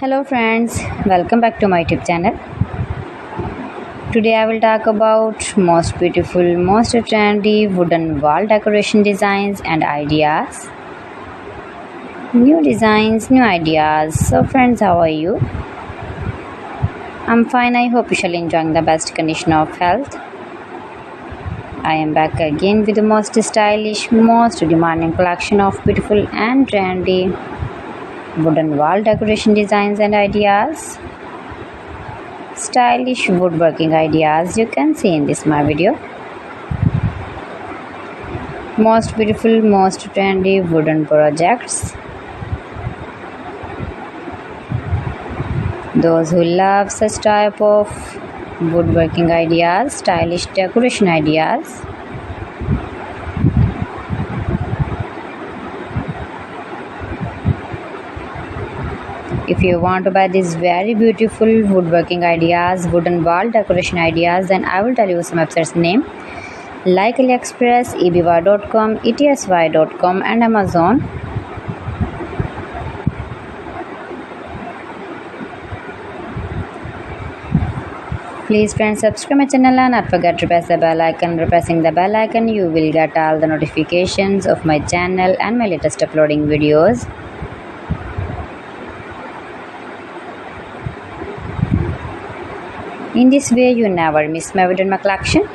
Hello friends, welcome back to my YouTube channel. Today I will talk about most beautiful, most trendy wooden wall decoration designs and ideas. New designs, new ideas. So friends, how are you? I'm fine. I hope you shall enjoying the best condition of health. I am back again with the most stylish, most demanding collection of beautiful and trendy wooden wall decoration designs and ideas. Stylish woodworking ideas you can see in this my video. Most beautiful, most trendy wooden projects. Those who love such type of woodworking ideas, stylish decoration ideas, if you want to buy these very beautiful woodworking ideas, wooden wall decoration ideas, then I will tell you some websites name like AliExpress, eBay.com, ETSY.com and Amazon. Please friends, subscribe my channel and not forget to press the bell icon. By pressing the bell icon, you will get all the notifications of my channel and my latest uploading videos. In this way, you never miss my video in my collection.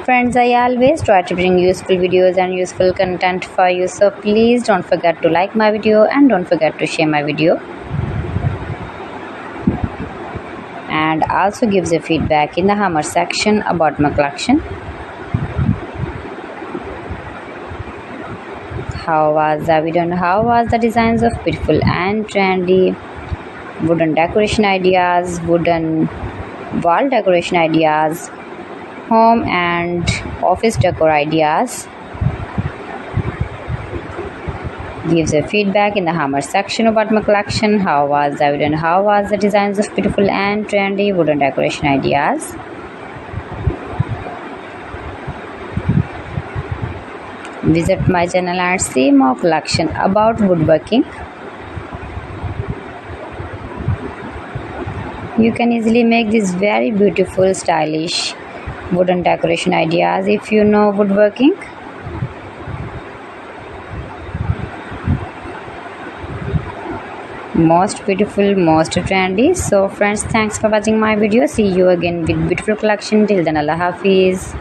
Friends, I always try to bring useful videos and useful content for you. So please don't forget to like my video and don't forget to share my video. And also gives a feedback in the hammer section about my collection. How was the video and how was the designs of beautiful and trendy wooden decoration ideas, wooden wall decoration ideas, home and office decor ideas? Gives a feedback in the hammer section about my collection. How was the video and how was the designs of beautiful and trendy wooden decoration ideas? Visit my channel and see more collection about woodworking. You can easily make these very beautiful, stylish wooden decoration ideas if you know woodworking. Most beautiful, most trendy. So friends, thanks for watching my video. See you again with beautiful collection. Till then, Allah Hafiz.